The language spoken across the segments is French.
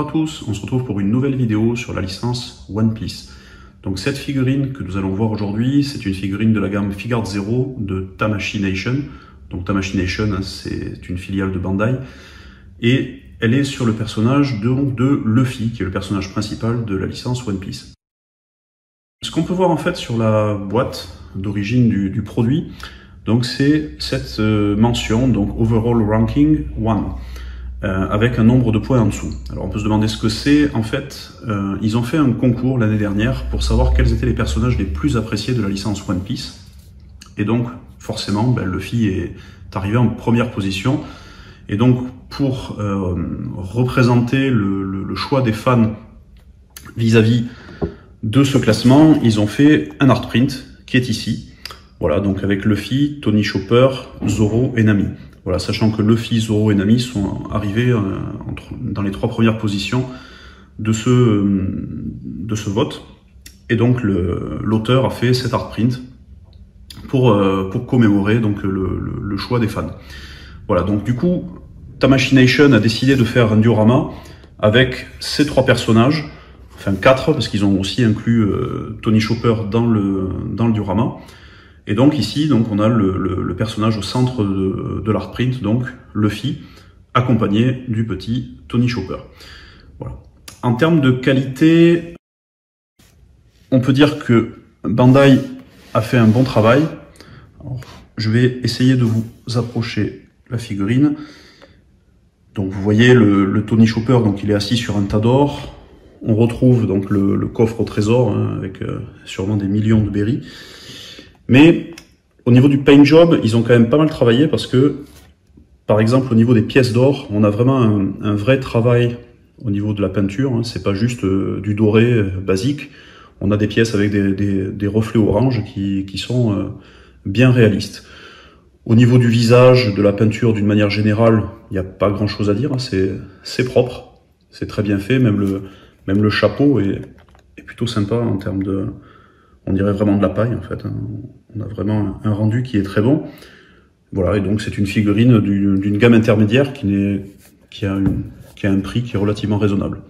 Bonjour à tous, on se retrouve pour une nouvelle vidéo sur la licence One Piece. Donc cette figurine que nous allons voir aujourd'hui, c'est une figurine de la gamme Figuarts Zero de Tamashii Nation. Donc Tamashii Nation, hein, c'est une filiale de Bandai. Et elle est sur le personnage de Luffy, qui est le personnage principal de la licence One Piece. Ce qu'on peut voir en fait sur la boîte d'origine du produit, donc c'est cette mention, donc Overall Ranking 1. Avec un nombre de points en dessous. Alors on peut se demander ce que c'est. En fait, ils ont fait un concours l'année dernière pour savoir quels étaient les personnages les plus appréciés de la licence One Piece. Et donc, forcément, Luffy est arrivé en première position. Et donc, pour représenter le choix des fans vis-à-vis de ce classement, ils ont fait un art print qui est ici. Voilà, donc avec Luffy, Tony Chopper, Zoro et Nami. Voilà, sachant que Luffy, Zoro et Nami sont arrivés dans les 3 premières positions de ce vote. Et donc l'auteur a fait cet art print pour commémorer donc le choix des fans. Voilà, donc du coup, Tamashii Nation a décidé de faire un diorama avec ces 3 personnages, enfin 4, parce qu'ils ont aussi inclus Tony Chopper dans le diorama. Et donc ici, donc on a le personnage au centre de l'art print, donc Luffy, accompagné du petit Tony Chopper. Voilà. En termes de qualité, on peut dire que Bandai a fait un bon travail. Alors, je vais essayer de vous approcher la figurine. Donc vous voyez le Tony Chopper, donc il est assis sur un tas d'or. On retrouve donc le coffre au trésor, hein, avec sûrement des millions de berries. Mais au niveau du paint job, ils ont quand même pas mal travaillé parce que, par exemple, au niveau des pièces d'or, on a vraiment un vrai travail au niveau de la peinture. Hein. C'est pas juste du doré basique. On a des pièces avec des reflets orange qui sont bien réalistes. Au niveau du visage, de la peinture d'une manière générale, il n'y a pas grand chose à dire. Hein. C'est propre, c'est très bien fait. Même le chapeau est plutôt sympa en termes de... On dirait vraiment de la paille en fait. On a vraiment un rendu qui est très bon. Voilà, et donc c'est une figurine d'une gamme intermédiaire qui a un prix qui est relativement raisonnable.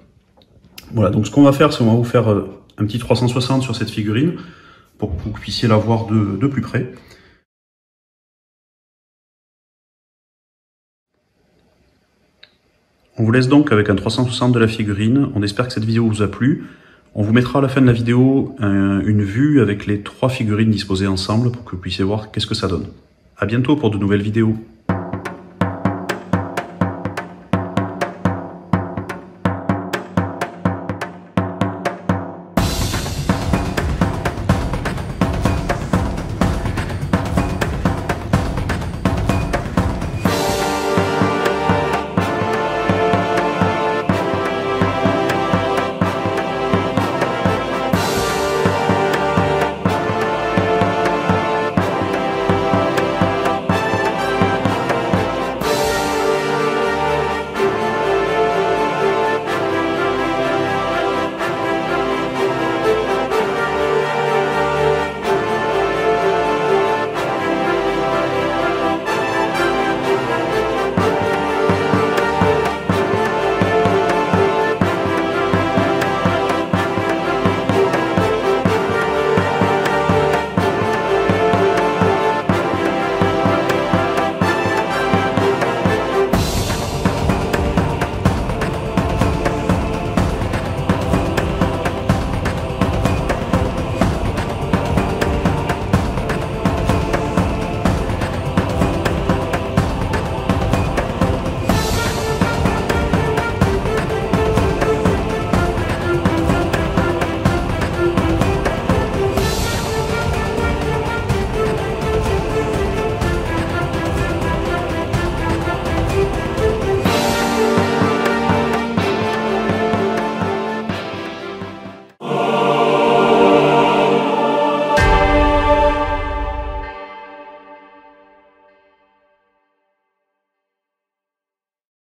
Voilà, donc ce qu'on va faire, c'est qu'on va vous faire un petit 360 sur cette figurine pour que vous puissiez la voir de plus près. On vous laisse donc avec un 360 de la figurine. On espère que cette vidéo vous a plu. On vous mettra à la fin de la vidéo une vue avec les 3 figurines disposées ensemble pour que vous puissiez voir qu'est-ce que ça donne. À bientôt pour de nouvelles vidéos.